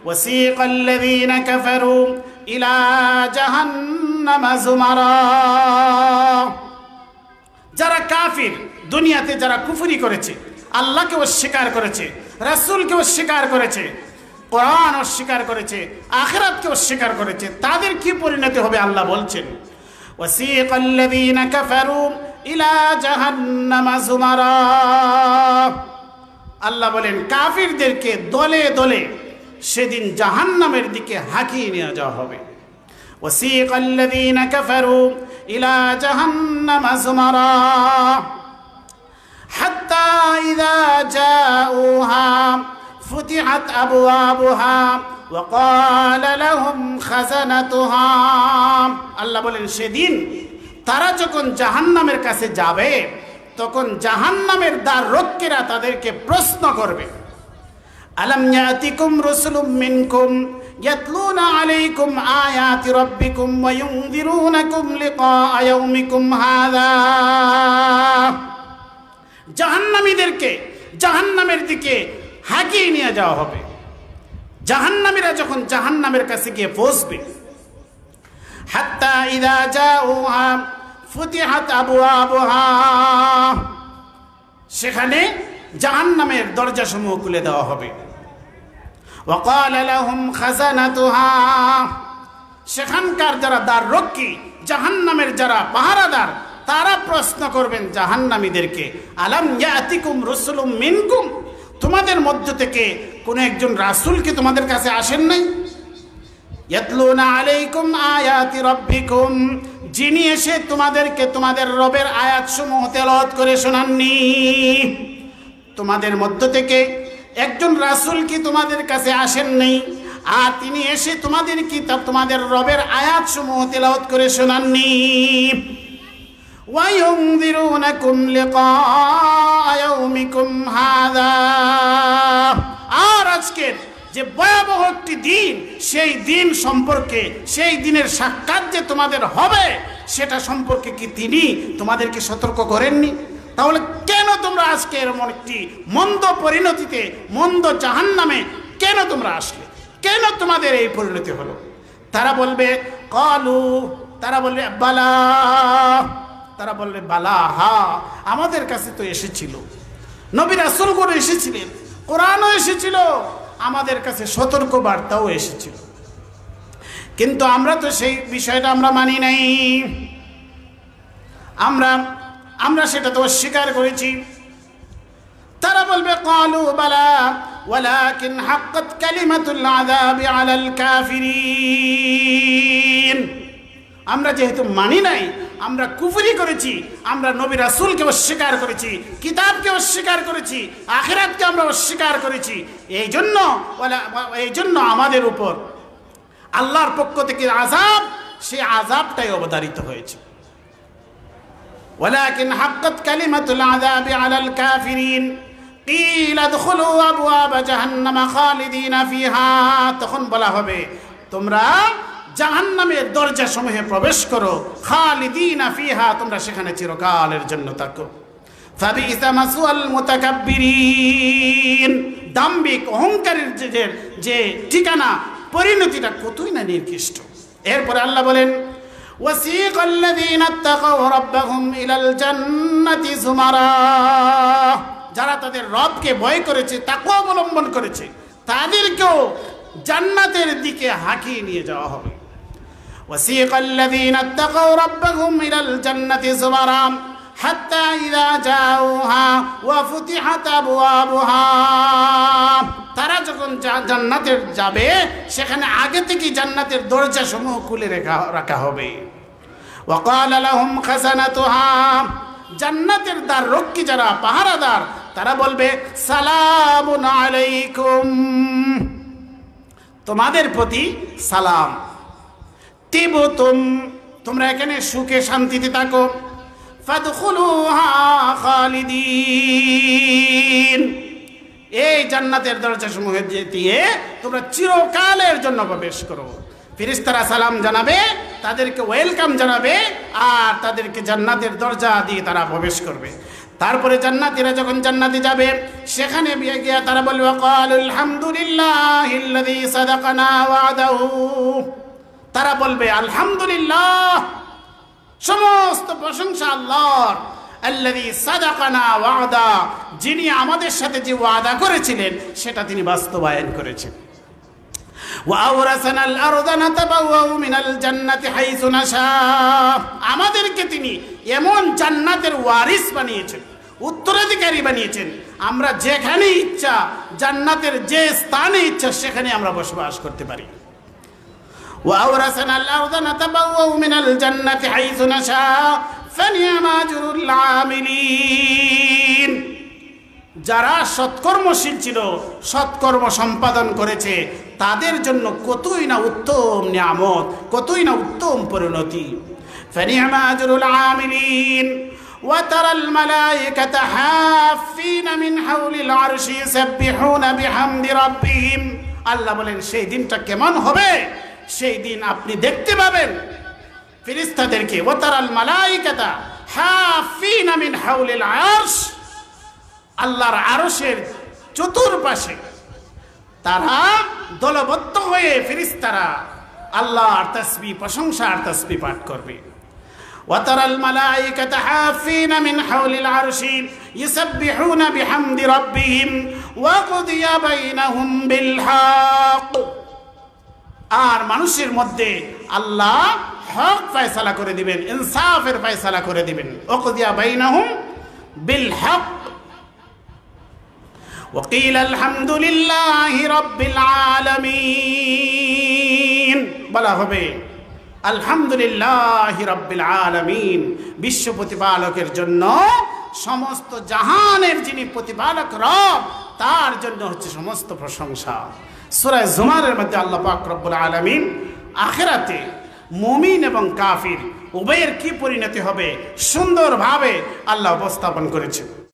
ওয়াসিকাল্লাযীনা কাফারু ইলা জাহান্নামা যুমারা। যারা কাফির, দুনিয়াতে যারা কুফরি করেছে, আল্লাহকে অস্বীকার করেছে, রাসূলকে অস্বীকার করেছে, কোরআন অস্বীকার করেছে, আখিরাতকে অস্বীকার করেছে, তাদের কি পরিণতি হবে আল্লাহ বলছেন, ওয়াসিকাল্লাযীনা কাফারু ইলা জাহান্নামা যুমারা। আল্লাহ বলেন কাফিরদেরকে দলে দলে সেদিন জাহান্নামের দিকে হাঁকিয়ে নিয়ে যাওয়া হবে। ওয়াসিকাল্লাযীনা কাফারু ইলা জাহান্নামা যুমারা হাত্তা ইযা জাউহা ফুতিহাত আবওয়াবুহা ওয়া ক্বালা লাহুম খাযানাতুহা। আল্লাহ বলেন সেদিন তারা যখন জাহান্নামের কাছে যাবে তখন জাহান্নামের দ্বাররক্ষীরা তাদেরকে প্রশ্ন করবে, আলাম ইয়াতিকুম রাসূলুম মিনকুম ইয়াতলুনা আলাইকুম আয়াতি রাব্বিকুম ওয়া ইউনযিরুনাকুম লিকা ইয়াউমিকুম হাযা। জাহান্নামীদেরকে জাহান্নামের দিকে হাঁকিয়ে নিয়ে যাওয়া হবে। জাহান্নামীরা যখন জাহান্নামের কাছে গিয়ে পৌঁছবে, হাত্তা ইযা জাউহা ফুতিহাত আবওয়াবুহা, সেখানে জাহান্নামের দরজাসমূহ খুলে দেওয়া হবে। ওয়া ক্বালা লাহুম খাযানাতুহা, সেখানকার যারা দ্বাররক্ষী, জাহান্নামের যারা পাহারাদার, তারা প্রশ্ন করবেন জাহান্নামীদেরকে, আলাম ইয়াতিকুম রাসূলুম মিনকুম, তোমাদের মধ্য থেকে কোন একজন রাসূল কি তোমাদের কাছে আসেন নাই? ইয়াতলুনা আলাইকুম আয়াতি রাব্বিকুম, যিনি এসে তোমাদেরকে তোমাদের রবের আয়াতসমূহ তেলাওয়াত করে শোনাননি? তোমাদের মধ্য থেকে একজন রাসূল কি তোমাদের কাছে আসেন নাই? আর তিনি এসে তোমাদের কি তোমাদের রবের আয়াতসমূহ তেলাওয়াত করে শোনাননি? ওয়া ইউনযিরুনাকুম লিকা ইয়াউমিকুম হাযা, আর আজকের যে ভয়াবহ একটি দিন, সেই দিন সম্পর্কে, সেই দিনের সাক্ষাৎ যে তোমাদের হবে সেটা সম্পর্কে কি তিনি তোমাদেরকে সতর্ক করেননি? তাহলে কেন তোমরা আজকে এরকম একটি মন্দ পরিণতিতে, মন্দ জাহান্নামে কেন তোমরা আসলে? কেন তোমাদের এই পরিণতি হলো? তারা বলবে ক্বালু, তারা বলবে বালা, তারা বলবে বালা, হা, আমাদের কাছে তো এসেছিল, নবী রাসূলগণ এসেছিলেন, কোরআনও এসেছিল, আমাদের কাছে সতর্ক বার্তাও এসেছিল, কিন্তু আমরা তো সেই বিষয়টা আমরা মানি নাই, আমরা সেটা তো অস্বীকার করেছি। তারা বলবে ক্বালু বালা ওয়ালাকিন হাক্কাত কালিমাতুল আযাবি আলাল কাফিরিন, আমরা যেহেতু মানি নাই, আমরা কুফরি করেছি, আমরা নবী রাসূলকে অস্বীকার করেছি, কিতাবকে অস্বীকার করেছি, আখিরাতকে আমরা অস্বীকার করেছি, এই জন্য আমাদের উপর আল্লাহর পক্ষ থেকে আযাব, সেই আযাবটাই অবধারিত হয়েছে। ওয়ালাকিন হাক্কাত কালিমাতুল আযাবি আলাল কাফিরিন কিলা দুখুলু আবওয়াব জাহান্নামা খালিদিনা ফিহা, তখন বলা হবে তোমরা জাহান্নামের দরজাসমূহে প্রবেশ করো, খালিদিনা ফিহা, তোমরা সেখানে চিরকালের জন্য থাকো। ফাবিইসা মাসওয়াল মুতাকাব্বিরিন, দাম্ভিক অহংকারীদের যে ঠিকানা, পরিণতিটা কতই না নিকৃষ্ট। এরপরে আল্লাহ বলেন ওয়াসিকাল্লাযীনা ইত্তাকাউ রাব্বাহুম ইলাল জান্নাতি যুমারা, যারা তাদের রবকে ভয় করেছে, তাকওয়া অবলম্বন করেছে, তাদেরকেও জান্নাতের দিকে হাঁকিয়ে নিয়ে যাওয়া হবে। ওয়াসিকাল্লাযীনা ইত্তাকাউ রাব্বাহুম ইলাল জান্নাতি যুমারা হাত্তা ইযা জাউহা ওয়া ফুতিহাত আবওয়াবুহা, তারা যখন জান্নাতে যাবে সেখানে আগে থেকে জান্নাতের দরজাসমূহ খুলে রাখা হবে। ওয়া ক্বালা লাহুম খাযানাতুহা, জান্নাতের দ্বাররক্ষী যারা পাহারাদার, তারা বলবে সালামুন আলাইকুম, তোমাদের প্রতি সালাম, তিবতুম, তোমরা এখানে সুখে শান্তিতে থাকো, ফাদখুলুহা খালিদিন, এই জান্নাতের দরজাসমূহে দিয়ে তোমরা চিরকালের জন্য প্রবেশ করো। ফেরেশতারা সালাম জানাবে, তাদেরকে ওয়েলকাম জানাবে, আর তাদেরকে জান্নাতের দরজা দিয়ে তারা প্রবেশ করবে। তারপরে জান্নাতীরা যখন জান্নাতে যাবে সেখানে গিয়ে তারা বলবে ওয়াকালু আলহামদুলিল্লাহিল্লাযী সাদাকানা ওয়াদাহু, তারা বলবে আলহামদুলিল্লাহ, সমস্ত প্রশংসা আল্লাহর, আল্লাযী সাদাকানা ওয়াদা, যিনি আমাদের সাথে যে ওয়াদা করেছিলেন সেটা তিনি বাস্তবায়ন করেছেন। ওয়াওরাসানাল আরদা নাতাবাওয়াউ মিনাল জান্নাতি হাইসু নাশা, আমাদেরকে তিনি এমন জান্নাতের ওয়ারিস বানিয়েছেন, উত্তরাধিকারী বানিয়েছেন, আমরা যেখানে ইচ্ছা জান্নাতের যে স্থানে ইচ্ছা সেখানে আমরা বসবাস করতে পারি। وأورثنا الأرض نتبوأ من الجنة حيث نشاء فنعم أجر العاملين, যারা সৎকর্মশীল ছিল, সৎকর্ম সম্পাদন করেছে, তাদের জন্য কতই না উত্তম নিয়ামত, কতই না উত্তম পরিণতি। فنعم أجر العاملين وترى الملائكة حافين من حول العرش يسبحون بحمد ربهم, আল্লাহ বলেন সেই দিনটা কেমন হবে, সেই দিন আপনি দেখতে পাবেন ফেরেশতাদেরকে ওয়াতারাল মালাইকাতা হাফিনা মিন হাউলিল আরশ, আল্লাহর আরশের চতুর্পাশে তারা দলবদ্ধ হয়ে ফেরেশতারা আল্লাহর তাসবিহ, প্রশংসার তাসবিহ পাঠ করবে। ওয়াতারাল মালাইকাতা হাফিনা মিন হাউলিল আরশি ইউসাব্বিহুনা বিহামদি রাব্বিহিম ওয়া কুদিয়া বাইনাহুম বিল হক, আর মানুষের মধ্যে আল্লাহ হক ফয়সালা করে দিবেন, ইনসাফের ফয়সালা করে দিবেন। ওয়াকুদিয়া বাইনাহুম বিল হক ওয়া কিল আলহামদুলিল্লাহি রাব্বিল আলামিন, বলা হবে আলহামদুলিল্লাহি রাব্বিল আলামিন, বিশ্ব প্রতিপালকের জন্য, সমস্ত জাহানের যিনি প্রতিপালক রব, তার জন্য হচ্ছে সমস্ত প্রশংসা। সূরা জুমারের মধ্যে আল্লাহ পাক রব্বুল আলামিন আখিরাতে মুমিন এবং কাফির উভয়ের কি পরিণতি হবে সুন্দরভাবে আল্লাহ উপস্থাপন করেছেন।